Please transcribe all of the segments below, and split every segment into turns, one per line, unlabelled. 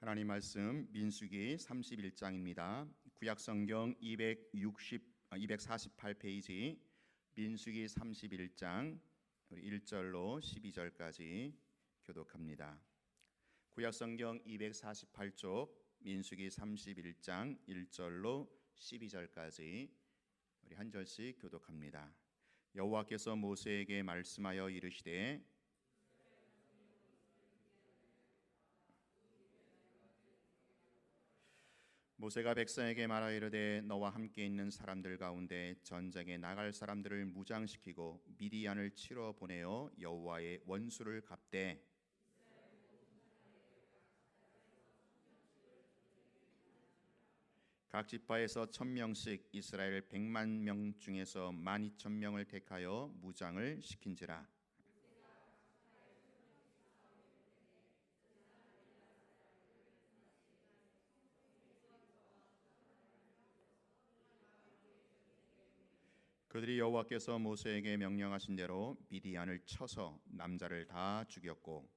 하나님 말씀 민수기 31장입니다. 구약성경 248페이지 민수기 31장 1절로 12절까지 교독합니다. 구약성경 248쪽 민수기 31장 1절로 12절까지 우리 한 절씩 교독합니다. 여호와께서 모세에게 말씀하여 이르시되 모세가 백성에게 말하여 이르되 너와 함께 있는 사람들 가운데 전쟁에 나갈 사람들을 무장시키고 미디안을 치러 보내어 여호와의 원수를 갚되 각 지파에서 1000명씩 이스라엘 100만 중에서 12,000명을 택하여 무장을 시킨지라. 그들이 여호와께서 모세에게 명령하신 대로 미디안을 쳐서 남자를 다 죽였고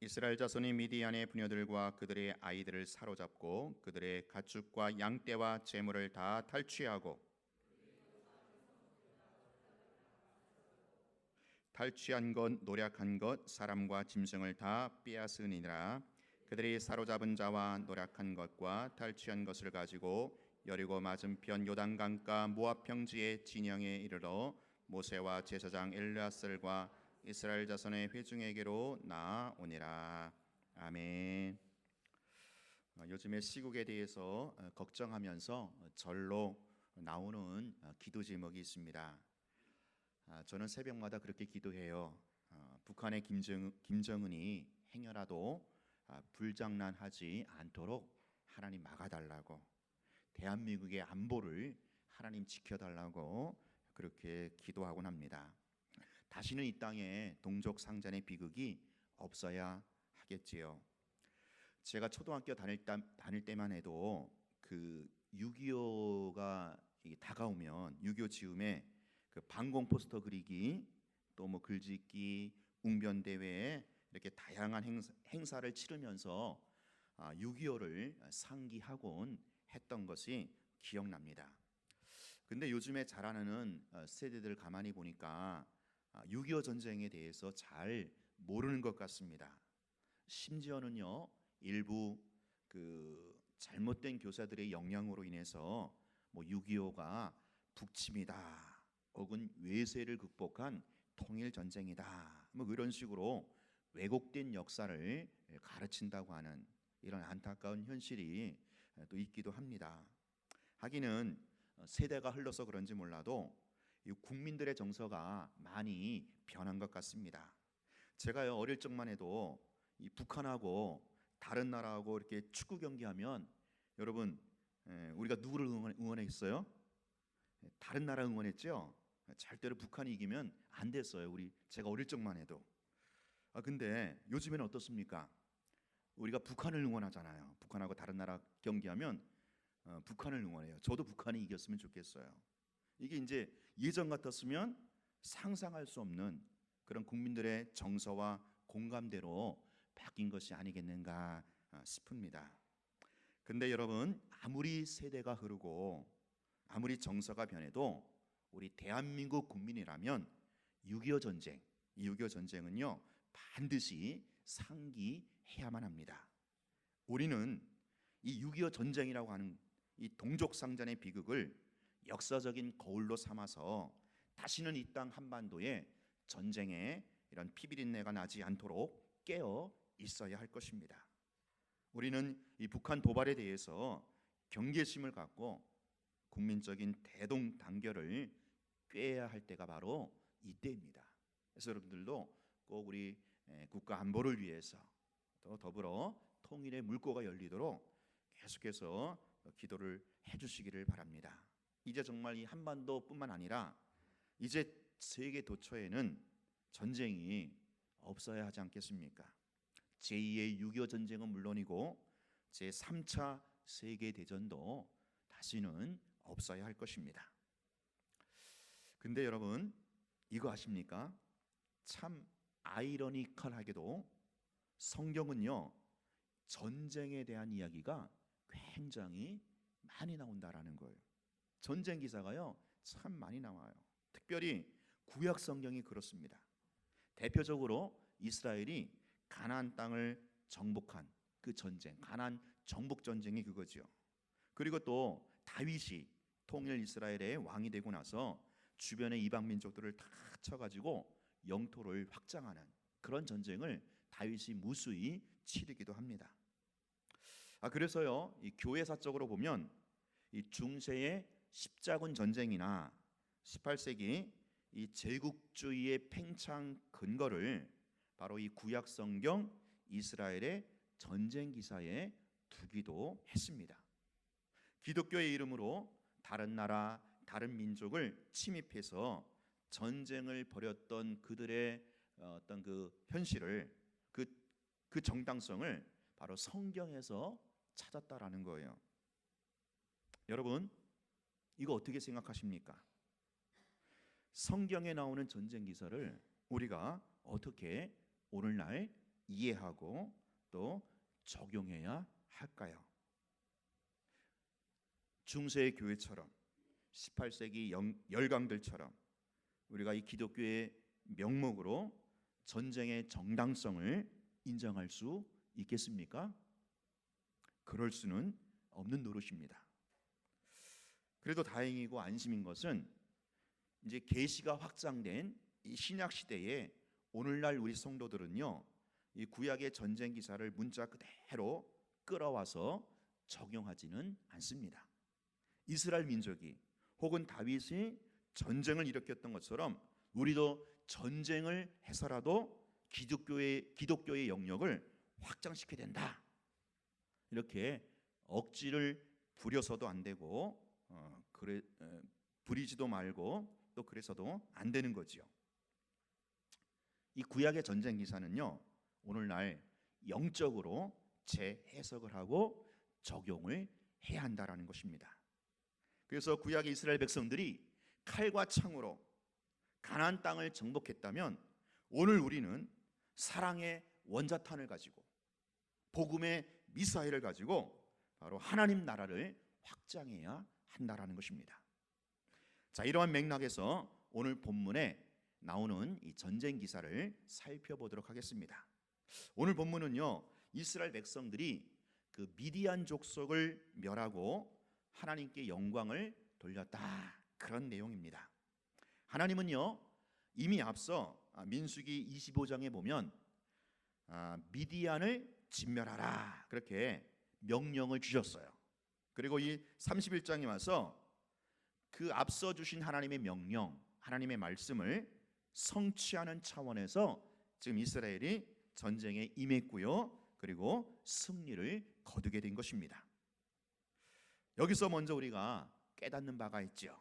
이스라엘 자손이 미디안의 부녀들과 그들의 아이들을 사로잡고 그들의 가축과 양떼와 재물을 다 탈취하고 탈취한 것, 노략한 것, 사람과 짐승을 다 빼앗으니라. 그들이 사로잡은 자와 노략한 것과 탈취한 것을 가지고 여리고 맞은편 요단강가 모압 평지의 진영에 이르러 모세와 제사장 엘르아살과 이스라엘 자손의 회중에게로 나아오니라. 아멘. 요즘에 시국에 대해서 걱정하면서 절로 나오는 기도 제목이 있습니다. 저는 새벽마다 그렇게 기도해요. 북한의 김정은이 행여라도 불장난하지 않도록 하나님 막아달라고, 대한민국의 안보를 하나님 지켜달라고 그렇게 기도하곤 합니다. 다시는 이 땅에 동족 상잔의 비극이 없어야 하겠지요. 제가 초등학교 다닐 때만 해도 그 6.25가 다가오면 6.25 즈음에 그 방공 포스터 그리기, 또 뭐 글짓기, 웅변 대회 이렇게 다양한 행사를 치르면서 6.25를 상기하곤 했던 것이 기억납니다. 근데 요즘에 자라나는 세대들 가만히 보니까 6.25 전쟁에 대해서 잘 모르는 것 같습니다. 심지어는요, 일부 그 잘못된 교사들의 영향으로 인해서 뭐 6.25가 북침이다, 혹은 외세를 극복한 통일 전쟁이다, 뭐 이런 식으로 왜곡된 역사를 가르친다고 하는 이런 안타까운 현실이 또 있기도 합니다. 하기는 세대가 흘러서 그런지 몰라도 국민들의 정서가 많이 변한 것 같습니다. 제가요, 어릴 적만 해도 이 북한하고 다른 나라하고 이렇게 축구 경기하면 여러분, 우리가 누구를 응원했어요? 다른 나라 응원했죠. 절대로 북한이 이기면 안 됐어요. 제가 어릴 적만 해도. 근데 요즘에는 어떻습니까? 우리가 북한을 응원하잖아요. 북한하고 다른 나라 경기하면 북한을 응원해요. 저도 북한이 이겼으면 좋겠어요. 이게 이제 예전 같았으면 상상할 수 없는 그런 국민들의 정서와 공감대로 바뀐 것이 아니겠는가 싶습니다. 근데 여러분, 아무리 세대가 흐르고 아무리 정서가 변해도 우리 대한민국 국민이라면 6.25 전쟁, 이 6.25 전쟁은요 반드시 상기해야만 합니다. 우리는 이 6.25 전쟁이라고 하는 이 동족상잔의 비극을 역사적인 거울로 삼아서 다시는 이 땅 한반도에 전쟁에 이런 피비린내가 나지 않도록 깨어 있어야 할 것입니다. 우리는 이 북한 도발에 대해서 경계심을 갖고 국민적인 대동단결을 꾀해야 할 때가 바로 이때입니다. 그래서 여러분들도 꼭 우리 국가 안보를 위해서 또 더불어 통일의 물꼬가 열리도록 계속해서 기도를 해주시기를 바랍니다. 이제 정말 이 한반도뿐만 아니라 이제 세계 도처에는 전쟁이 없어야 하지 않겠습니까? 제2의 6.25 전쟁은 물론이고 제3차 세계대전도 다시는 없어야 할 것입니다. 근데 여러분 이거 아십니까? 참 아이러니컬하게도 성경은요 전쟁에 대한 이야기가 굉장히 많이 나온다라는 거예요. 전쟁 기사가요 참 많이 나와요. 특별히 구약 성경이 그렇습니다. 대표적으로 이스라엘이 가나안 땅을 정복한 그 전쟁, 가나안 정복 전쟁이 그거죠. 그리고 또 다윗이 통일 이스라엘의 왕이 되고 나서 주변의 이방 민족들을 다 쳐가지고 영토를 확장하는 그런 전쟁을 다윗이 무수히 치르기도 합니다. 그래서요 이 교회사적으로 보면 이 중세의 십자군 전쟁이나 18세기 이 제국주의의 팽창 근거를 바로 이 구약 성경 이스라엘의 전쟁 기사에 두기도 했습니다. 기독교의 이름으로 다른 나라, 다른 민족을 침입해서 전쟁을 벌였던 그들의 어떤 그 현실을 그 정당성을 바로 성경에서 찾았다라는 거예요. 여러분 이거 어떻게 생각하십니까? 성경에 나오는 전쟁 기사를 우리가 어떻게 오늘날 이해하고 또 적용해야 할까요? 중세의 교회처럼 18세기 열강들처럼 우리가 이 기독교의 명목으로 전쟁의 정당성을 인정할 수 있겠습니까? 그럴 수는 없는 노릇입니다. 그래도 다행이고 안심인 것은 이제 계시가 확장된 이 신약 시대에 오늘날 우리 성도들은요 이 구약의 전쟁 기사를 문자 그대로 끌어와서 적용하지는 않습니다. 이스라엘 민족이 혹은 다윗이 전쟁을 일으켰던 것처럼 우리도 전쟁을 해서라도 기독교의 영역을 확장시켜야 된다. 이렇게 억지를 부려서도 안 되고 부리지도 말고 또 그래서도 안 되는 거지요. 이 구약의 전쟁 기사는요 오늘날 영적으로 재해석을 하고 적용을 해야 한다라는 것입니다. 그래서 구약의 이스라엘 백성들이 칼과 창으로 가나안 땅을 정복했다면 오늘 우리는 사랑의 원자탄을 가지고 복음의 미사일을 가지고 바로 하나님 나라를 확장해야 한다라는 것입니다. 자, 이러한 맥락에서 오늘 본문에 나오는 이 전쟁 기사를 살펴보도록 하겠습니다. 오늘 본문은요 이스라엘 백성들이 그 미디안 족속을 멸하고 하나님께 영광을 돌렸다 그런 내용입니다. 하나님은요 이미 앞서 민수기 25장에 보면 미디안을 진멸하라 그렇게 명령을 주셨어요. 그리고 이 31장에 와서 그 앞서 주신 하나님의 명령, 하나님의 말씀을 성취하는 차원에서 지금 이스라엘이 전쟁에 임했고요. 그리고 승리를 거두게 된 것입니다. 여기서 먼저 우리가 깨닫는 바가 있죠.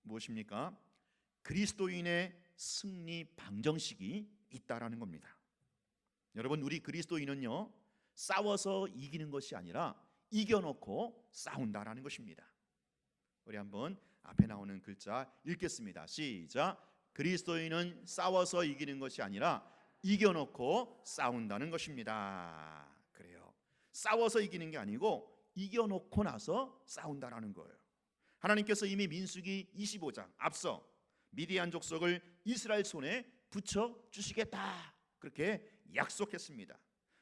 무엇입니까? 그리스도인의 승리 방정식이 있다라는 겁니다. 여러분 우리 그리스도인은요 싸워서 이기는 것이 아니라 이겨놓고 싸운다라는 것입니다. 우리 한번 앞에 나오는 글자 읽겠습니다. 시작. 그리스도인은 싸워서 이기는 것이 아니라 이겨놓고 싸운다는 것입니다. 그래요. 싸워서 이기는 게 아니고 이겨놓고 나서 싸운다라는 거예요. 하나님께서 이미 민수기 25장 앞서 미디안 족속을 이스라엘 손에 붙여 주시겠다 그렇게 약속했습니다.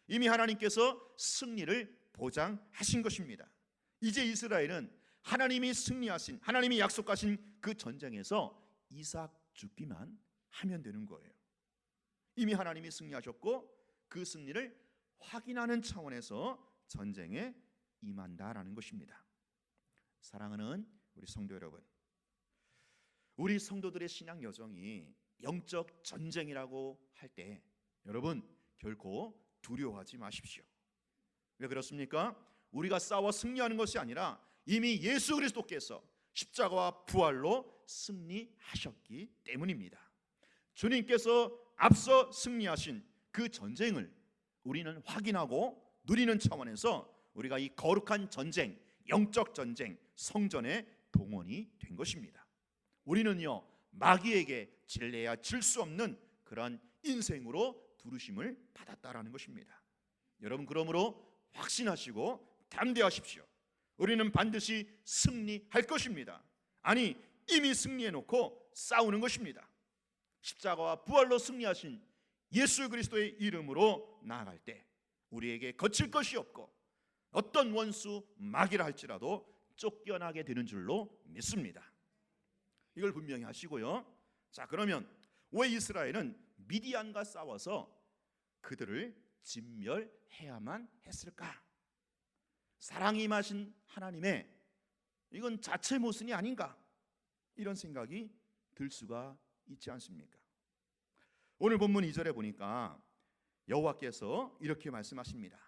이미 하나님께서 승리를 보장하신 것입니다. 이제 이스라엘은 하나님이 승리하신, 하나님이 약속하신 그 전쟁에서 이삭 죽기만 하면 되는 거예요. 이미 하나님이 승리하셨고 그 승리를 확인하는 차원에서 전쟁에 임한다라는 것입니다. 사랑하는 우리 성도 여러분, 우리 성도들의 신앙 여정이 영적 전쟁이라고 할 때 여러분 결코 두려워하지 마십시오. 왜 그렇습니까? 우리가 싸워 승리하는 것이 아니라 이미 예수 그리스도께서 십자가와 부활로 승리하셨기 때문입니다. 주님께서 앞서 승리하신 그 전쟁을 우리는 확인하고 누리는 차원에서 우리가 이 거룩한 전쟁, 영적 전쟁, 성전에 동원이 된 것입니다. 우리는요, 마귀에게 질래야 질 수 없는 그런 인생으로 부르심을 받았다라는 것입니다. 여러분, 그러므로 확신하시고 담대하십시오. 우리는 반드시 승리할 것입니다. 아니, 이미 승리해 놓고 싸우는 것입니다. 십자가와 부활로 승리하신 예수 그리스도의 이름으로 나아갈 때 우리에게 거칠 것이 없고 어떤 원수 마귀라 할지라도 쫓겨나게 되는 줄로 믿습니다. 이걸 분명히 하시고요. 자, 그러면 왜 이스라엘은 미디안과 싸워서 그들을 진멸해야만 했을까? 사랑이 임하신 하나님의 이건 자체 모순이 아닌가? 이런 생각이 들 수가 있지 않습니까? 오늘 본문 2절에 보니까 여호와께서 이렇게 말씀하십니다.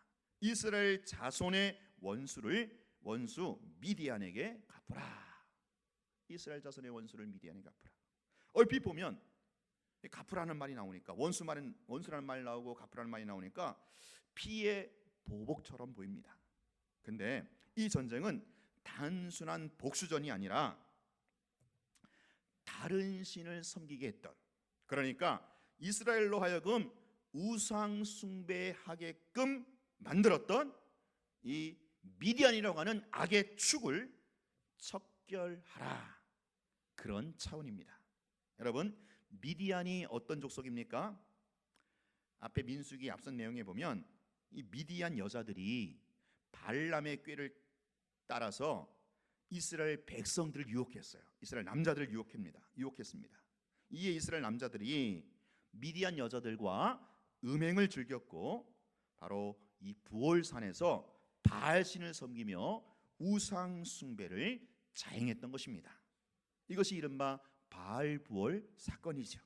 이스라엘 자손의 원수 미디안에게 갚으라. 이스라엘 자손의 원수를 미디안에게 갚으라. 얼핏 보면 갚으라는 말이 나오니까 원수라는 말이 나오고 갚으라는 말이 나오니까 피의 보복처럼 보입니다. 근데 이 전쟁은 단순한 복수전이 아니라 다른 신을 섬기게 했던, 그러니까 이스라엘로 하여금 우상 숭배하게끔 만들었던 이 미디안이라고 하는 악의 축을 척결하라, 그런 차원입니다. 여러분, 미디안이 어떤 족속입니까? 앞에 민수기 앞선 내용에 보면 이 미디안 여자들이 발람의 꾀를 따라서 이스라엘 백성들을 유혹했어요. 이스라엘 남자들을 유혹했습니다. 이에 이스라엘 남자들이 미디안 여자들과 음행을 즐겼고 바로 이 부올산에서 바알신을 섬기며 우상 숭배를 자행했던 것입니다. 이것이 이른바 바알부올 사건이죠.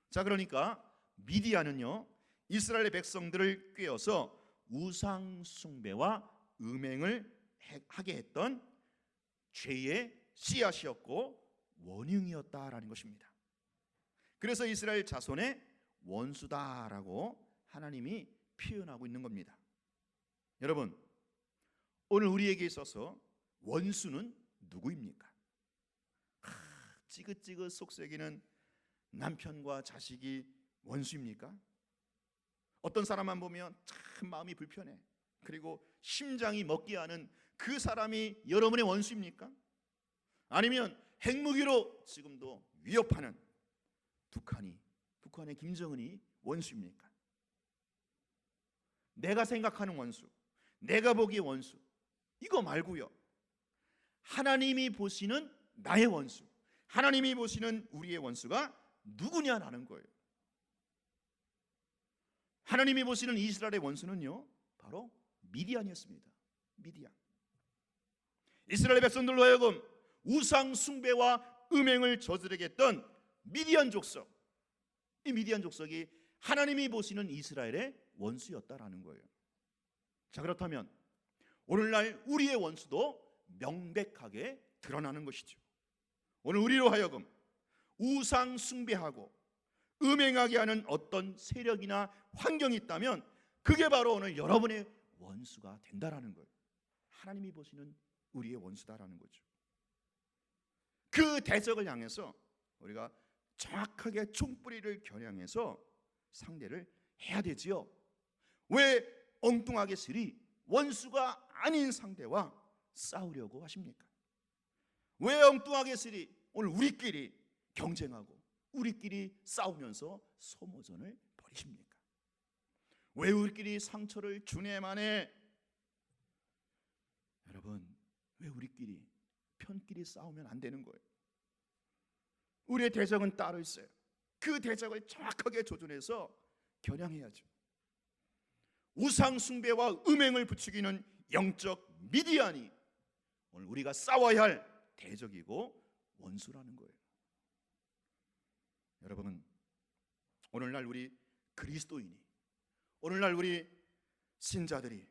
자, 그러니까 미디안은요, 이스라엘의 백성들을 꾀어서 우상 숭배와 음행을 하게 했던 죄의 씨앗이었고 원흉이었다라는 것입니다. 그래서 이스라엘 자손의 원수다라고 하나님이 표현하고 있는 겁니다. 여러분, 오늘 우리에게 있어서 원수는 누구입니까? 찌긋찌긋 속썩이는 남편과 자식이 원수입니까? 어떤 사람만 보면 참 마음이 불편해, 그리고 심장이 먹게 하는 그 사람이 여러분의 원수입니까? 아니면 핵무기로 지금도 위협하는 북한의 김정은이 원수입니까? 내가 생각하는 원수, 내가 보기의 원수, 이거 말고요, 하나님이 보시는 나의 원수, 하나님이 보시는 우리의 원수가 누구냐라는 거예요. 하나님이 보시는 이스라엘의 원수는요, 바로 미디안이었습니다. 미디안. 이스라엘 백성들로 하여금 우상 숭배와 음행을 저지르게 했던 미디안 족속, 이 미디안 족속이 하나님이 보시는 이스라엘의 원수였다라는 거예요. 자, 그렇다면 오늘날 우리의 원수도 명백하게 드러나는 것이죠. 오늘 우리로 하여금 우상 숭배하고 음행하게 하는 어떤 세력이나 환경이 있다면 그게 바로 오늘 여러분의 원수가 된다라는 거예요. 하나님이 보시는 우리의 원수다라는 거죠. 그 대적을 향해서 우리가 정확하게 총뿌리를 겨냥해서 상대를 해야 되지요. 왜 엉뚱하게 스리 원수가 아닌 상대와 싸우려고 하십니까? 왜 엉뚱하게 스리 오늘 우리끼리 경쟁하고 우리끼리 싸우면서 소모전을 벌이십니까? 왜 우리끼리 상처를 주네만에, 여러분, 왜 우리끼리 편끼리 싸우면 안 되는 거예요? 우리의 대적은 따로 있어요. 그 대적을 정확하게 조준해서 겨냥해야죠. 우상 숭배와 음행을 부추기는 영적 미디안이 오늘 우리가 싸워야 할 대적이고 원수라는 거예요. 여러분, 오늘날 우리 그리스도인이, 오늘날 우리 신자들이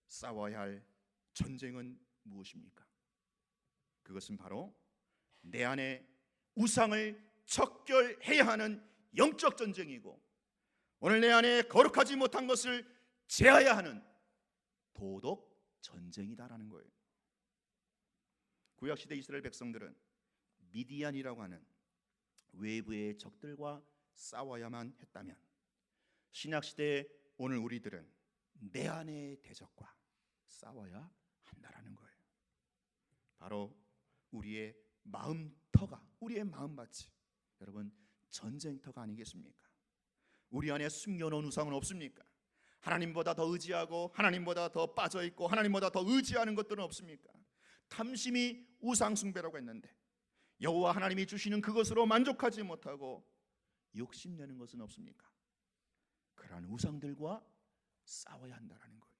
싸워야 할 전쟁은 무엇입니까? 그것은 바로 내 안에 우상을 척결해야 하는 영적 전쟁이고, 오늘 내 안에 거룩하지 못한 것을 제하야 하는 도덕 전쟁이다라는 거예요. 구약시대 이스라엘 백성들은 미디안이라고 하는 외부의 적들과 싸워야만 했다면, 신약시대의 오늘 우리들은 내 안의 대적과 싸워야 한다라는 거예요. 바로 우리의 마음터가, 우리의 마음밭이 여러분 전쟁터가 아니겠습니까? 우리 안에 숨겨놓은 우상은 없습니까? 하나님보다 더 의지하고 하나님보다 더 빠져있고 하나님보다 더 의지하는 것들은 없습니까? 탐심이 우상 숭배라고 했는데 여호와 하나님이 주시는 그것으로 만족하지 못하고 욕심내는 것은 없습니까? 그러한 우상들과 싸워야 한다는 거예요.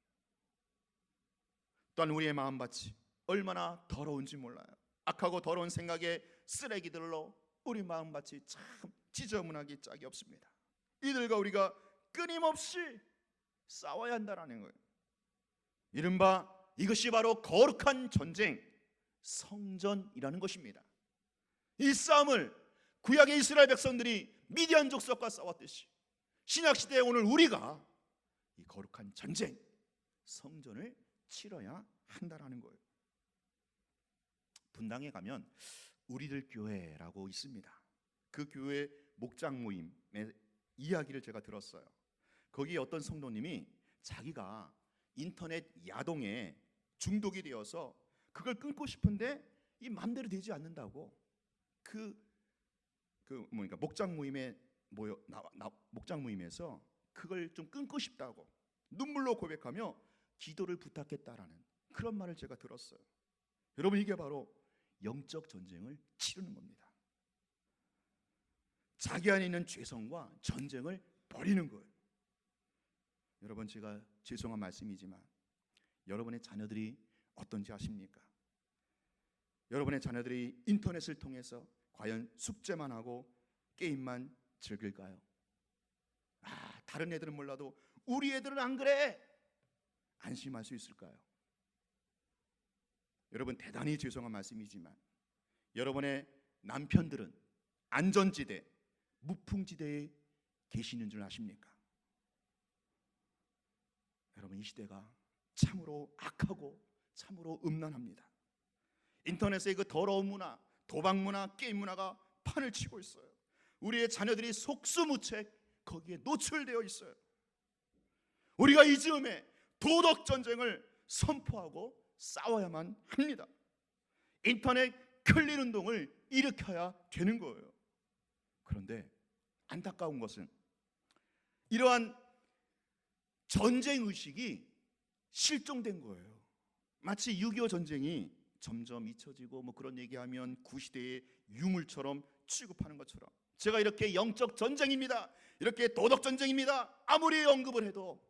또한 우리의 마음밭이 얼마나 더러운지 몰라요. 악하고 더러운 생각의 쓰레기들로 우리 마음밭이 참 지저분하기 짝이 없습니다. 이들과 우리가 끊임없이 싸워야 한다는 거예요. 이른바 이것이 바로 거룩한 전쟁, 성전이라는 것입니다. 이 싸움을 구약의 이스라엘 백성들이 미디안 족속과 싸웠듯이 신약시대에 오늘 우리가 이 거룩한 전쟁, 성전을 치러야 한다는 거예요. 분당에 가면 우리들 교회라고 있습니다. 그 교회 목장 모임의 이야기를 제가 들었어요. 거기 어떤 성도님이 자기가 인터넷 야동에 중독이 되어서 그걸 끊고 싶은데 이 마음대로 되지 않는다고 목장 모임에 목장 모임에서 그걸 좀 끊고 싶다고 눈물로 고백하며 기도를 부탁했다라는 그런 말을 제가 들었어요. 여러분, 이게 바로 영적 전쟁을 치르는 겁니다. 자기 안에 있는 죄성과 전쟁을 벌이는 거예요. 여러분, 제가 죄송한 말씀이지만 여러분의 자녀들이 어떤지 아십니까? 여러분의 자녀들이 인터넷을 통해서 과연 숙제만 하고 게임만 즐길까요? 다른 애들은 몰라도 우리 애들은 안 그래, 안심할 수 있을까요? 여러분, 대단히 죄송한 말씀이지만 여러분의 남편들은 안전지대, 무풍지대에 계시는 줄 아십니까? 여러분, 이 시대가 참으로 악하고 참으로 음란합니다. 인터넷의 그 더러운 문화, 도박 문화, 게임 문화가 판을 치고 있어요. 우리의 자녀들이 속수무책 거기에 노출되어 있어요. 우리가 이 즈음에 도덕 전쟁을 선포하고 싸워야만 합니다. 인터넷 클린 운동을 일으켜야 되는 거예요. 그런데 안타까운 것은 이러한 전쟁 의식이 실종된 거예요. 마치 6.25 전쟁이 점점 잊혀지고 그런 얘기하면 구시대의 유물처럼 취급하는 것처럼, 제가 이렇게 영적 전쟁입니다, 이렇게 도덕 전쟁입니다 아무리 언급을 해도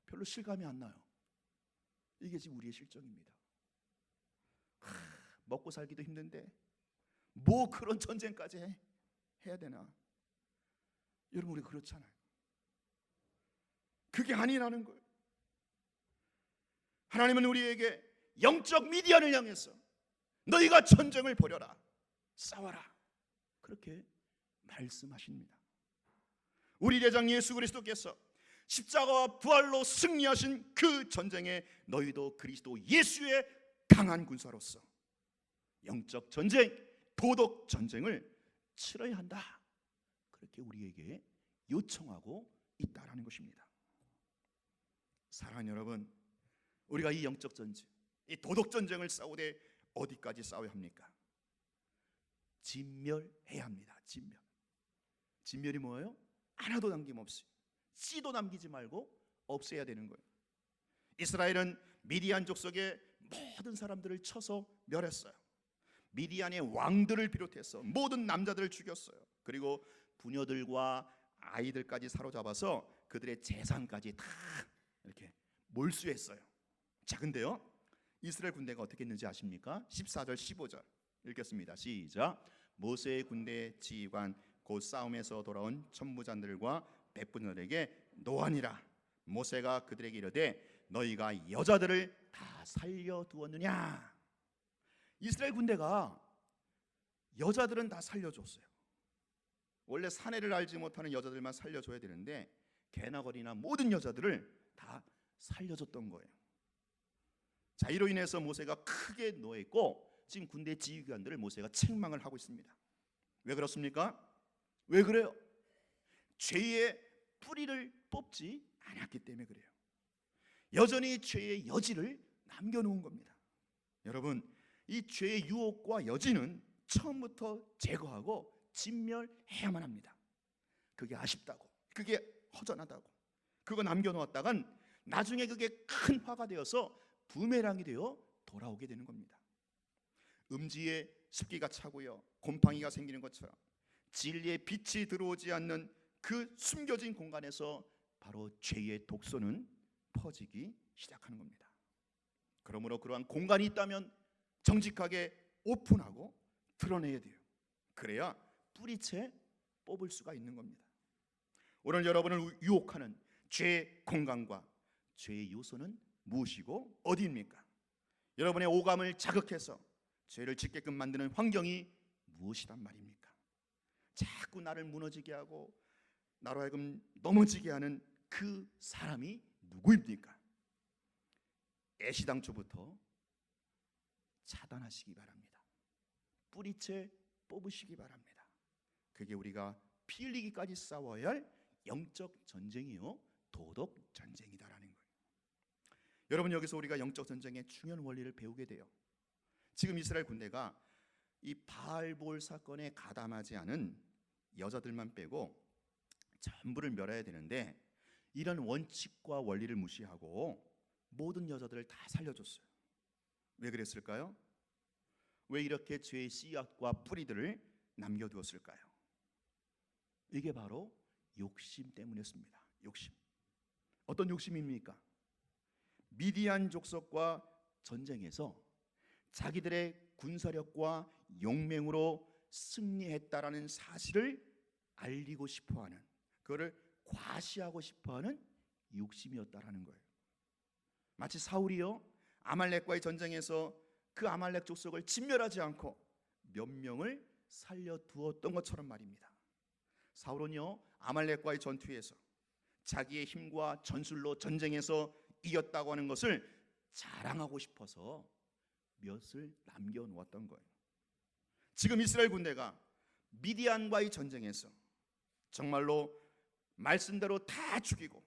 별로 실감이 안 나요. 이게 지금 우리의 실정입니다. 먹고 살기도 힘든데 뭐 그런 전쟁까지 해야 되나? 여러분, 우리 그렇잖아요. 그게 아니라는 거예요. 하나님은 우리에게 영적 미디안을 향해서 너희가 전쟁을 벌여라, 싸워라, 그렇게 말씀하십니다. 우리 대장 예수 그리스도께서 십자가와 부활로 승리하신 그 전쟁에 너희도 그리스도 예수의 강한 군사로서 영적 전쟁, 도덕 전쟁을 치러야 한다, 그렇게 우리에게 요청하고 있다라는 것입니다. 사랑하는 여러분, 우리가 이 영적 전쟁, 이 도덕 전쟁을 싸우되 어디까지 싸워야 합니까? 진멸해야 합니다. 진멸이 뭐예요? 하나도 남김없이, 씨도 남기지 말고 없애야 되는 거예요. 이스라엘은 미디안 족속의 모든 사람들을 쳐서 멸했어요. 미디안의 왕들을 비롯해서 모든 남자들을 죽였어요. 그리고 부녀들과 아이들까지 사로잡아서 그들의 재산까지 다 이렇게 몰수했어요. 자, 근데요, 이스라엘 군대가 어떻게 했는지 아십니까? 14절 15절 읽겠습니다. 시작. 모세의 군대 지휘관 곧 싸움에서 돌아온 천부장들과 백부장들에게 노하니라. 모세가 그들에게 이르되 너희가 여자들을 다 살려두었느냐? 이스라엘 군대가 여자들은 다 살려줬어요. 원래 사내를 알지 못하는 여자들만 살려줘야 되는데 개나거리나 모든 여자들을 다 살려줬던 거예요. 자, 이로 인해서 모세가 크게 노했고 지금 군대 지휘관들을 모세가 책망을 하고 있습니다. 왜 그렇습니까? 왜 그래요? 죄의 뿌리를 뽑지 않았기 때문에 그래요. 여전히 죄의 여지를 남겨놓은 겁니다. 여러분, 이 죄의 유혹과 여지는 처음부터 제거하고 진멸해야만 합니다. 그게 아쉽다고, 그게 허전하다고 그거 남겨놓았다간 나중에 그게 큰 화가 되어서 부메랑이 되어 돌아오게 되는 겁니다. 음지에 습기가 차고요, 곰팡이가 생기는 것처럼 진리의 빛이 들어오지 않는 그 숨겨진 공간에서 바로 죄의 독소는 퍼지기 시작하는 겁니다. 그러므로 그러한 공간이 있다면 정직하게 오픈하고 드러내야 돼요. 그래야 뿌리채 뽑을 수가 있는 겁니다. 오늘 여러분을 유혹하는 죄의 공간과 죄의 요소는 무엇이고 어디입니까? 여러분의 오감을 자극해서 죄를 짓게끔 만드는 환경이 무엇이란 말입니까? 자꾸 나를 무너지게 하고 나로 하여금 넘어지게 하는 그 사람이 누구입니까? 애시당초부터 차단하시기 바랍니다. 뿌리채 뽑으시기 바랍니다. 그게 우리가 피 흘리기까지 싸워야 할 영적 전쟁이요, 도덕 전쟁이다라는 거예요. 여러분, 여기서 우리가 영적 전쟁의 중요한 원리를 배우게 돼요. 지금 이스라엘 군대가 이 바알볼 사건에 가담하지 않은 여자들만 빼고 전부를 멸해야 되는데, 이런 원칙과 원리를 무시하고 모든 여자들을 다 살려줬어요. 왜 그랬을까요? 왜 이렇게 죄의 씨앗과 뿌리들을 남겨두었을까요? 이게 바로 욕심 때문이었습니다. 욕심. 어떤 욕심입니까? 미디안 족속과 전쟁에서 자기들의 군사력과 용맹으로 승리했다라는 사실을 알리고 싶어하는, 그거를 과시하고 싶어하는 욕심이었다라는 거예요. 마치 사울이요, 아말렉과의 전쟁에서 그 아말렉 족속을 진멸하지 않고 몇 명을 살려두었던 것처럼 말입니다. 사울은요, 아말렉과의 전투에서 자기의 힘과 전술로 전쟁에서 이겼다고 하는 것을 자랑하고 싶어서 몇을 남겨놓았던 거예요. 지금 이스라엘 군대가 미디안과의 전쟁에서 정말로 말씀대로 다 죽이고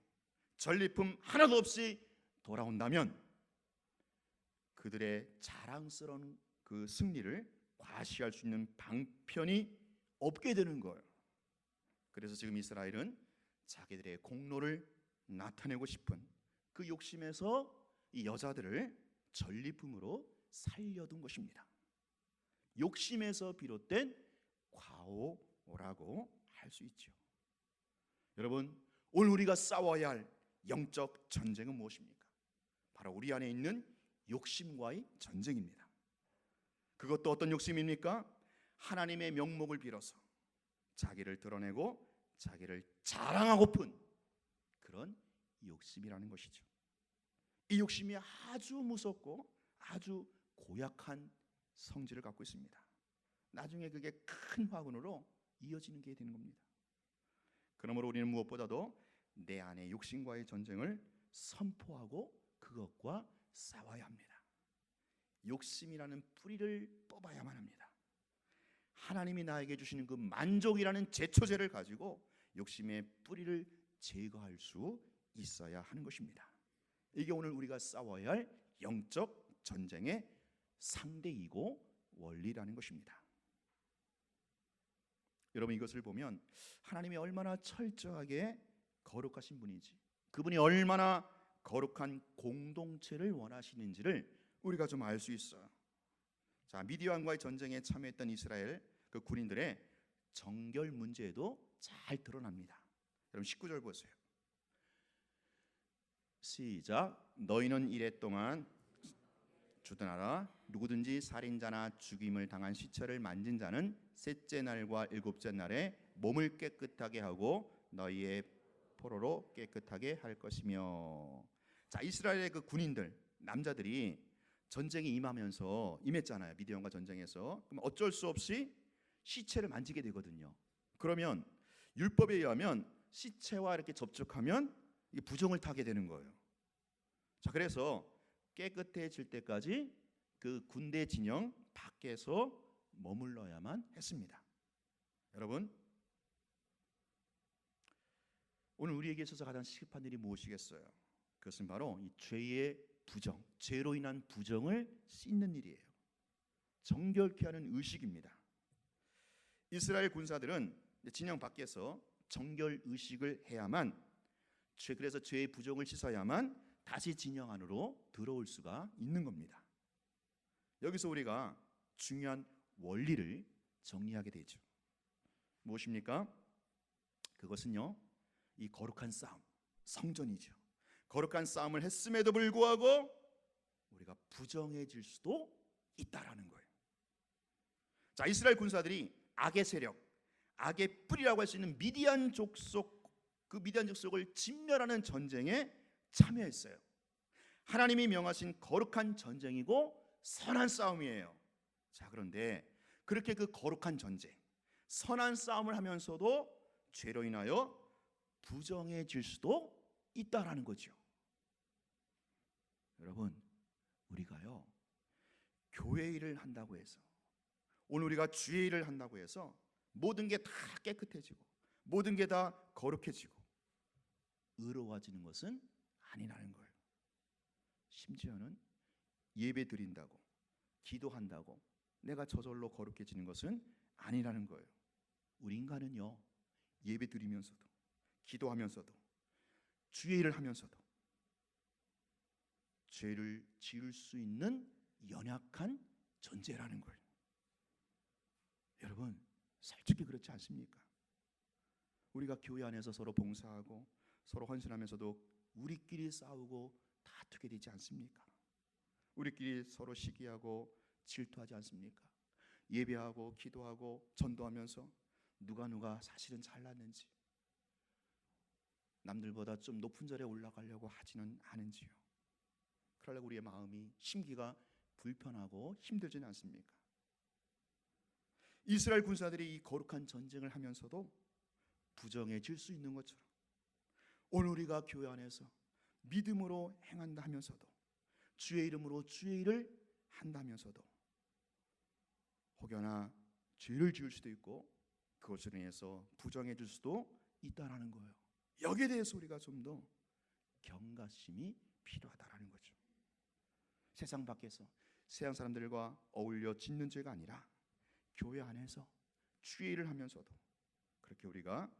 전리품 하나도 없이 돌아온다면 그들의 자랑스러운 그 승리를 과시할 수 있는 방편이 없게 되는 거예요. 그래서 지금 이스라엘은 자기들의 공로를 나타내고 싶은 그 욕심에서 이 여자들을 전리품으로 살려둔 것입니다. 욕심에서 비롯된 과오라고 할 수 있죠. 여러분, 오늘 우리가 싸워야 할 영적 전쟁은 무엇입니까? 바로 우리 안에 있는 욕심과의 전쟁입니다. 그것도 어떤 욕심입니까? 하나님의 명목을 빌어서 자기를 드러내고 자기를 자랑하고픈 그런 욕심이라는 것이죠. 이 욕심이 아주 무섭고 아주 고약한 성질을 갖고 있습니다. 나중에 그게 큰 화근으로 이어지는 게 되는 겁니다. 그러므로 우리는 무엇보다도 내 안의 욕심과의 전쟁을 선포하고 그것과 싸워야 합니다. 욕심이라는 뿌리를 뽑아야만 합니다. 하나님이 나에게 주시는 그 만족이라는 제초제를 가지고 욕심의 뿌리를 제거할 수 있어야 하는 것입니다. 이게 오늘 우리가 싸워야 할 영적 전쟁의 상대이고 원리라는 것입니다. 여러분, 이것을 보면 하나님이 얼마나 철저하게 거룩하신 분인지, 그분이 얼마나 거룩한 공동체를 원하시는지를 우리가 좀 알 수 있어요. 자, 미디안과의 전쟁에 참여했던 이스라엘 그 군인들의 정결 문제에도 잘 드러납니다. 여러분 19절 보세요. 시작. 너희는 이래 동안 주둔하라. 누구든지 살인자나 죽임을 당한 시체를 만진 자는 셋째 날과 일곱째 날에 몸을 깨끗하게 하고 너희의 포로로 깨끗하게 할 것이며. 자, 이스라엘의 그 군인들, 남자들이 전쟁에 임했잖아요. 미디안과 전쟁에서. 그럼 어쩔 수 없이 시체를 만지게 되거든요. 그러면 율법에 의하면 시체와 이렇게 접촉하면 이게 부정을 타게 되는 거예요. 자, 그래서 깨끗해질 때까지 그 군대 진영 밖에서 머물러야만 했습니다. 여러분, 오늘 우리에게 있어서 가장 시급한 일이 무엇이겠어요? 그것은 바로 이 죄의 부정, 죄로 인한 부정을 씻는 일이에요. 정결케 하는 의식입니다. 이스라엘 군사들은 진영 밖에서 정결 의식을 해야만, 그래서 죄의 부정을 씻어야만 다시 진영 안으로 들어올 수가 있는 겁니다. 여기서 우리가 중요한 원리를 정리하게 되죠. 무엇입니까? 그것은요, 이 거룩한 싸움, 성전이죠. 거룩한 싸움을 했음에도 불구하고 우리가 부정해질 수도 있다라는 거예요. 자, 이스라엘 군사들이 악의 세력, 악의 뿌리라고 할 수 있는 미디안 족속, 그 미디안 족속을 진멸하는 전쟁에 참여했어요. 하나님이 명하신 거룩한 전쟁이고 선한 싸움이에요. 자, 그런데 그렇게 그 거룩한 전쟁, 선한 싸움을 하면서도 죄로 인하여 부정해질 수도 있다라는 거죠. 여러분, 우리가요, 교회 일을 한다고 해서, 오늘 우리가 주의 일을 한다고 해서 모든 게 다 깨끗해지고 모든 게 다 거룩해지고 의로워지는 것은 아니라는 거예요. 심지어는 예배 드린다고, 기도한다고 내가 저절로 거룩해지는 것은 아니라는 거예요. 우리 인간은요, 예배 드리면서도, 기도하면서도, 주의 일을 하면서도 죄를 지을 수 있는 연약한 존재라는 거예요. 여러분, 솔직히 그렇지 않습니까? 우리가 교회 안에서 서로 봉사하고 서로 헌신하면서도 우리끼리 싸우고 다투게 되지 않습니까? 우리끼리 서로 시기하고 질투하지 않습니까? 예배하고 기도하고 전도하면서 누가 사실은 잘났는지, 남들보다 좀 높은 자리에 올라가려고 하지는 않은지요. 그러려고 우리의 마음이, 심기가 불편하고 힘들지는 않습니까? 이스라엘 군사들이 이 거룩한 전쟁을 하면서도 부정해질 수 있는 것처럼 오늘 우리가 교회 안에서 믿음으로 행한다 하면서도, 주의 이름으로 주의 일을 한다면서도 혹여나 죄를 지을 수도 있고 그것으로 인해서 부정해질 수도 있다라는 거예요. 여기에 대해서 우리가 좀 더 경각심이 필요하다라는 거죠. 세상 밖에서 세상 사람들과 어울려 짓는 죄가 아니라 교회 안에서 주의 일을 하면서도 그렇게 우리가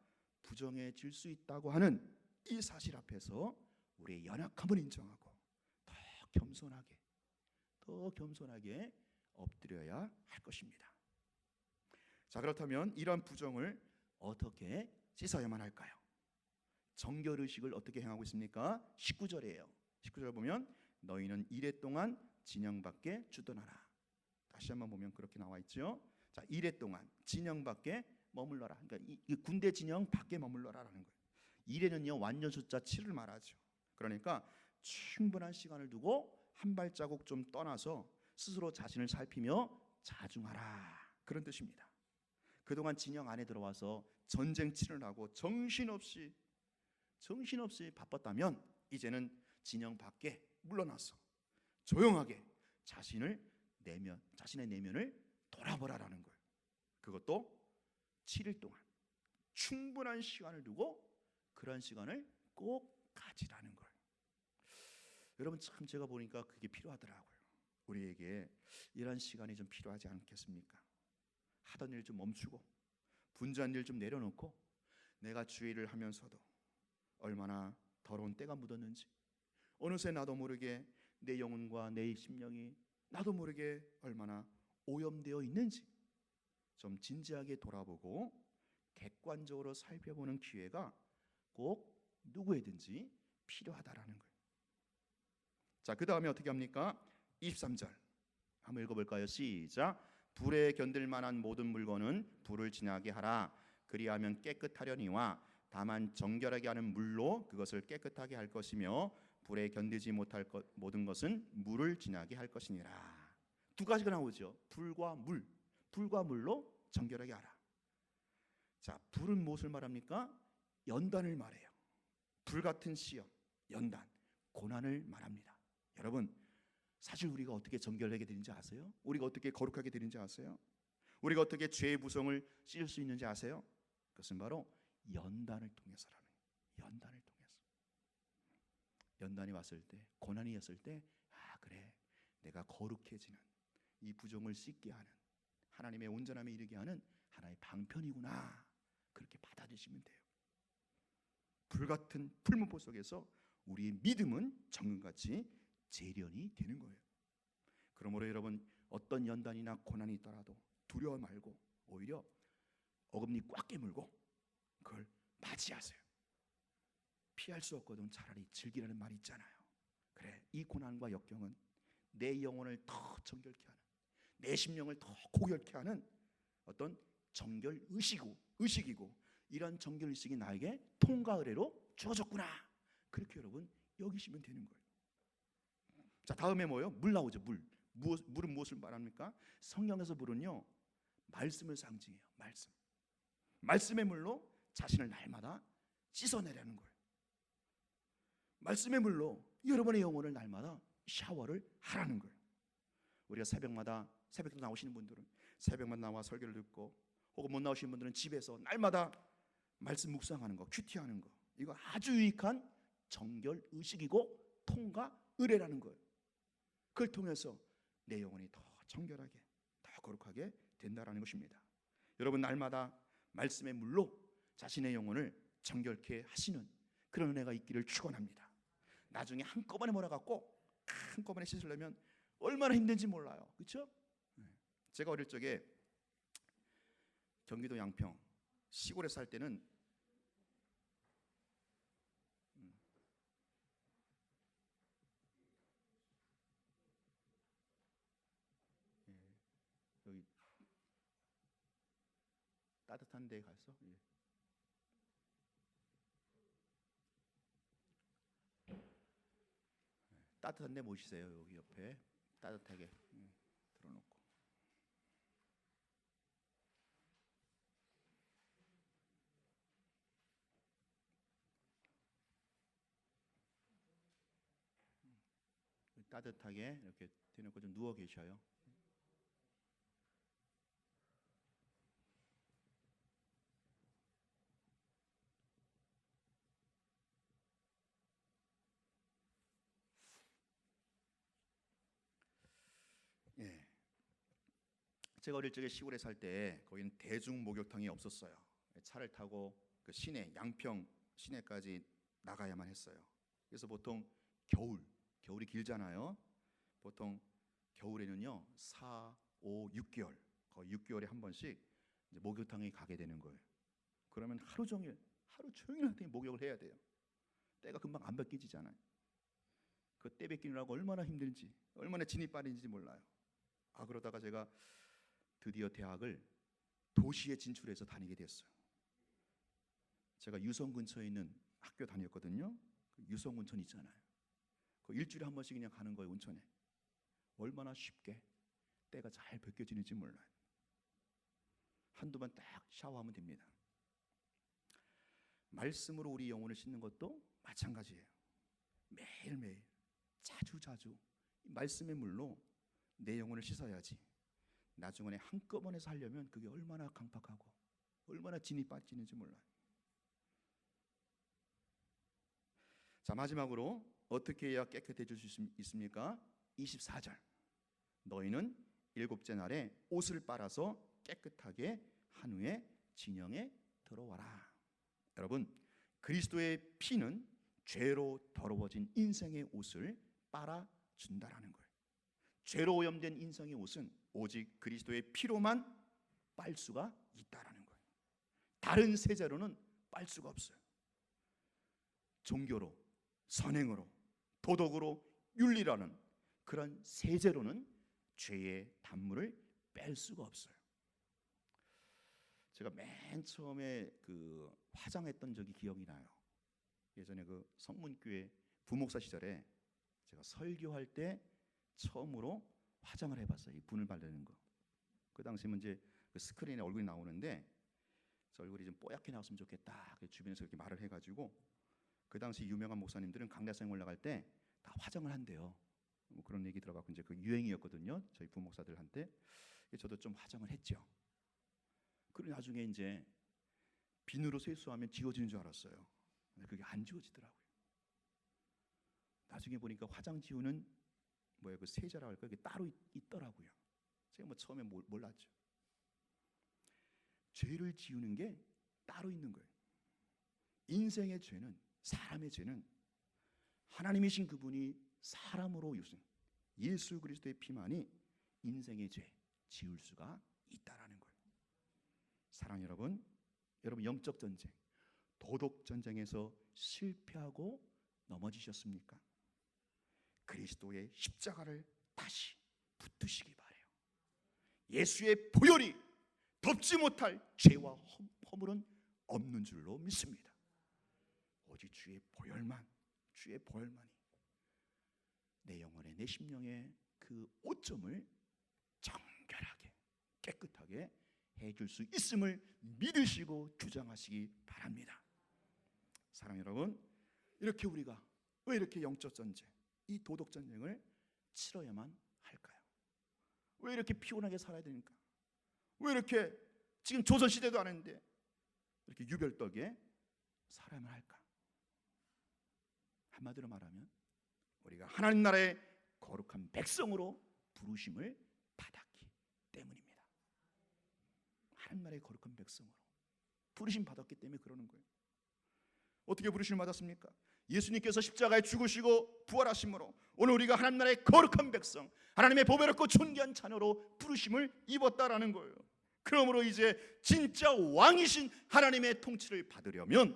부정해질 수 있다고 하는 이 사실 앞에서 우리의 연약함을 인정하고 더 겸손하게 엎드려야 할 것입니다. 자, 그렇다면 이러한 부정을 어떻게 씻어야만 할까요? 정결의식을 어떻게 행하고 있습니까? 19절이에요. 19절 보면 너희는 이레 동안 진영 밖에 주둔하라. 다시 한번 보면 그렇게 나와 있죠. 자, 이레 동안 진영 밖에 머물러라. 그러니까 이 군대 진영 밖에 머물러라라는 거예요. 이레는요, 완전 숫자 7을 말하죠. 그러니까 충분한 시간을 두고 한 발자국 좀 떠나서 스스로 자신을 살피며 자중하라, 그런 뜻입니다. 그동안 진영 안에 들어와서 전쟁 치를 하고 정신없이 바빴다면 이제는 진영 밖에 물러나서 조용하게 자신의 내면을 돌아보라라는 거예요. 그것도 7일 동안 충분한 시간을 두고 그런 시간을 꼭 가지라는 거예요. 여러분, 참 제가 보니까 그게 필요하더라고요. 우리에게 이런 시간이 좀 필요하지 않겠습니까? 하던 일 좀 멈추고 분주한 일 좀 내려놓고 내가 주의 일을 하면서도 얼마나 더러운 때가 묻었는지, 어느새 나도 모르게 내 영혼과 내 심령이 나도 모르게 얼마나 오염되어 있는지 좀 진지하게 돌아보고 객관적으로 살펴보는 기회가 꼭 누구에든지 필요하다라는 거예요. 자, 그 다음에 어떻게 합니까? 23절 한번 읽어볼까요? 시작. 불에 견딜 만한 모든 물건은 불을 지나게 하라. 그리하면 깨끗하려니와 다만 정결하게 하는 물로 그것을 깨끗하게 할 것이며 불에 견디지 못할 모든 것은 물을 지나게 할 것이니라. 두 가지가 나오죠. 불과 물로 정결하게 하라. 자, 불은 무엇을 말합니까? 연단을 말해요. 불같은 시험, 연단, 고난을 말합니다. 여러분, 사실 우리가 어떻게 정결하게 되는지 아세요? 우리가 어떻게 거룩하게 되는지 아세요? 우리가 어떻게 죄의 부성을 씻을 수 있는지 아세요? 그것은 바로 연단을 통해서라는 거예요. 연단을 통해서. 연단이 왔을 때, 고난이 왔을 때, 아 그래, 내가 거룩해지는 이 부종을 씻게 하는, 하나님의 온전함에 이르게 하는 하나의 방편이구나, 그렇게 받아들이시면 돼요. 불같은 풀무보 속에서 우리의 믿음은 정금같이 재련이 되는 거예요. 그러므로 여러분, 어떤 연단이나 고난이 있더라도 두려워 말고 오히려 어금니 꽉 깨물고 그걸 맞이하세요. 피할 수 없거든 차라리 즐기라는 말이 있잖아요. 그래, 이 고난과 역경은 내 영혼을 더 정결케 하는, 내 심령을 더 고결케 하는 어떤 정결 의식이고, 이런 정결 의식이 나에게 통과 의뢰로 주어졌구나, 그렇게 여러분 여기시면 되는 거예요. 자, 다음에 뭐예요? 물 나오죠. 물은 무엇을 말합니까? 성경에서 물은요, 말씀을 상징해요. 말씀의 물로 자신을 날마다 씻어내라는 거예요. 말씀의 물로 여러분의 영혼을 날마다 샤워를 하라는 거예요. 우리가 새벽도 나오시는 분들은 새벽만 나와 설교를 듣고, 혹은 못 나오시는 분들은 집에서 날마다 말씀 묵상하는 거, 큐티하는 거, 이거 아주 유익한 정결 의식이고 통과 의례라는 거예요. 그걸 통해서 내 영혼이 더 정결하게, 더 거룩하게 된다라는 것입니다. 여러분, 날마다 말씀의 물로 자신의 영혼을 정결케 하시는 그런 은혜가 있기를 축원합니다. 나중에 한꺼번에 몰아갖고 한꺼번에 씻으려면 얼마나 힘든지 몰라요. 그렇죠? 제가 어릴 적에 경기도 양평 시골에 살 때는 여기 따뜻한 데 가서 따뜻한 데 모시세요. 여기 옆에 따뜻하게 들어놓고. 따뜻하게 이렇게 대놓고 좀 누워 계셔요. 예. 제가 어릴 적에 시골에 살 때 거기는 대중 목욕탕이 없었어요. 차를 타고 그 시내, 양평 시내까지 나가야만 했어요. 그래서 보통 겨울이 길잖아요. 보통 겨울에는요 4, 5, 6개월, 거의 6개월에 한 번씩 이제 목욕탕에 가게 되는 거예요. 그러면 하루 종일 목욕을 해야 돼요. 때가 금방 안 벗겨지잖아요. 그 때 벗기느라고 얼마나 힘든지, 얼마나 진이 빠른지 몰라요. 그러다가 제가 드디어 대학을 도시에 진출해서 다니게 됐어요. 제가 유성 근처에 있는 학교 다녔거든요. 그 유성 온천 있잖아요. 그 일주일에 한 번씩 그냥 가는 거예요, 온천에. 얼마나 쉽게 때가 잘 벗겨지는지 몰라요. 한두 번 딱 샤워하면 됩니다. 말씀으로 우리 영혼을 씻는 것도 마찬가지예요. 매일매일 자주 말씀의 물로 내 영혼을 씻어야지 나중에 한꺼번에 살려면 그게 얼마나 강팍하고 얼마나 진이 빠지는지 몰라요. 자, 마지막으로 어떻게 해야 깨끗해질 수 있습니까? 24절, 너희는 일곱째 날에 옷을 빨아서 깨끗하게 한 후에 진영에 들어와라. 여러분, 그리스도의 피는 죄로 더러워진 인생의 옷을 빨아준다라는 거예요. 죄로 오염된 인생의 옷은 오직 그리스도의 피로만 빨 수가 있다라는 거예요. 다른 세제로는 빨 수가 없어요. 종교로, 선행으로, 도덕으로, 윤리라는 그런 세제로는 죄의 단물을 뺄 수가 없어요. 제가 맨 처음에 그 화장했던 적이 기억이 나요. 예전에 그 성문교회 부목사 시절에 제가 설교할 때 처음으로 화장을 해봤어요. 이 분을 바르는 거. 그 당시면 이제 그 스크린에 얼굴이 나오는데 저 얼굴이 좀 뽀얗게 나왔으면 좋겠다. 주변에서 그렇게 말을 해가지고 그 당시 유명한 목사님들은 강대상에 올라갈 때 다 화장을 한대요. 뭐 그런 얘기 들어가고 이제 그 유행이었거든요. 저희 부목사들한테. 저도 좀 화장을 했죠. 그리고 나중에 이제 비누로 세수하면 지워지는 줄 알았어요. 근데 그게 안 지워지더라고요. 나중에 보니까 화장 지우는 그 세제라고 할까, 그게 따로 있더라고요. 제가 뭐 처음에 몰랐죠. 죄를 지우는 게 따로 있는 거예요. 인생의 죄는, 사람의 죄는 하나님이신 그분이 사람으로 오신 예수 그리스도의 피만이 인생의 죄 지울 수가 있다라는 거예요. 사랑 여러분, 영적 전쟁, 도덕 전쟁에서 실패하고 넘어지셨습니까? 그리스도의 십자가를 다시 붙드시기 바라요. 예수의 보혈이 덮지 못할 죄와 허물은 없는 줄로 믿습니다. 오직 주의 보혈만이 내 영혼에, 내 심령에 그 오점을 정결하게 깨끗하게 해줄 수 있음을 믿으시고 주장하시기 바랍니다. 사랑 여러분, 이렇게 우리가 왜 이렇게 영적 전쟁, 이 도덕 전쟁을 치러야만 할까요? 왜 이렇게 피곤하게 살아야 되니까? 왜 이렇게 지금 조선시대도 아닌데 이렇게 유별떡에 살아야만 할까? 한마디로 말하면 우리가 하나님 나라의 거룩한 백성으로 부르심을 받았기 때문입니다. 하나님 나라의 거룩한 백성으로 부르심 받았기 때문에 그러는 거예요. 어떻게 부르심을 받았습니까? 예수님께서 십자가에 죽으시고 부활하심으로 오늘 우리가 하나님 나라의 거룩한 백성, 하나님의 보배롭고 존귀한 자녀로 부르심을 입었다라는 거예요. 그러므로 이제 진짜 왕이신 하나님의 통치를 받으려면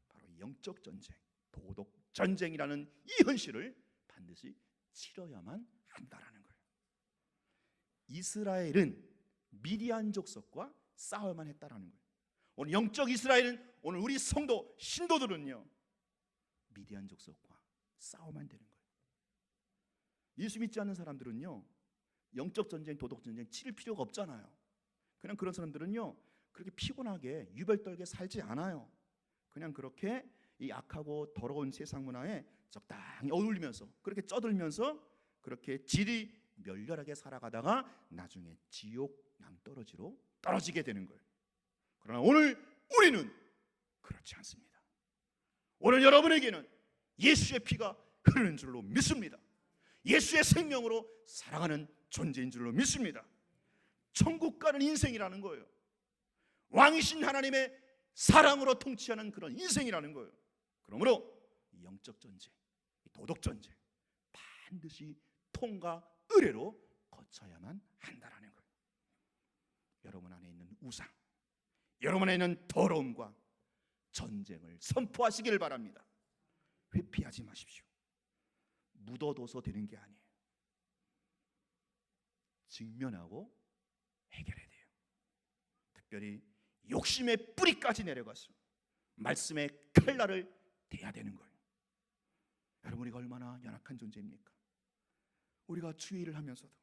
바로 영적 전쟁, 도덕 전쟁이라는 이 현실을 반드시 치러야만 한다라는 거예요. 이스라엘은 미디안 족속과 싸워야만 했다라는 거예요. 오늘 영적 이스라엘은, 오늘 우리 성도 신도들은요, 미디안 족속과 싸워만 되는 거예요. 예수 믿지 않는 사람들은요, 영적 전쟁, 도덕 전쟁 치를 필요가 없잖아요. 그냥 그런 사람들은요, 그렇게 피곤하게 유별떨게 살지 않아요. 그냥 그렇게 이 악하고 더러운 세상 문화에 적당히 어울리면서, 그렇게 쩌들면서 그렇게 질이 멸렬하게 살아가다가 나중에 지옥 낭떠러지로 떨어지게 되는 거예요. 그러나 오늘 우리는 그렇지 않습니다. 오늘 여러분에게는 예수의 피가 흐르는 줄로 믿습니다. 예수의 생명으로 살아가는 존재인 줄로 믿습니다. 천국 가는 인생이라는 거예요. 왕이신 하나님의 사랑으로 통치하는 그런 인생이라는 거예요. 그러므로 이 영적 전쟁, 이 도덕 전쟁 반드시 통과 의례로 거쳐야만 한다라는 거예요. 여러분 안에 있는 우상, 여러분 안에 있는 더러움과 전쟁을 선포하시기를 바랍니다. 회피하지 마십시오. 묻어둬서 되는 게 아니에요. 직면하고 해결해야 돼요. 특별히 욕심의 뿌리까지 내려가서 말씀의 칼날을 대야 되는 거예요. 여러분, 우리가 얼마나 연약한 존재입니까? 우리가 주의 일을 하면서도,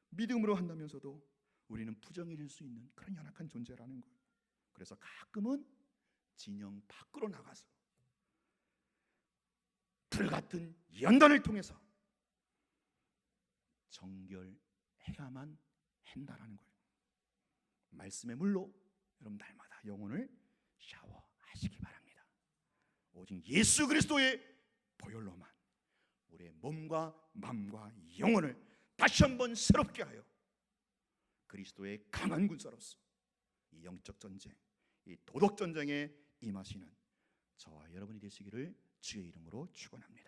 믿음으로 한다면서도 우리는 부정해질 수 있는 그런 연약한 존재라는 거예요. 그래서 가끔은 진영 밖으로 나가서 불같은 연단을 통해서 정결해야만 한다라는 거예요. 말씀의 물로 여러분 날마다 영혼을 샤워하시기 바랍니다. 오직 예수 그리스도의 보혈로만 우리의 몸과 마음과 영혼을 다시 한번 새롭게 하여 그리스도의 강한 군사로서 이 영적 전쟁, 이 도덕 전쟁에 임하시는 저와 여러분이 되시기를 주의 이름으로 축원합니다.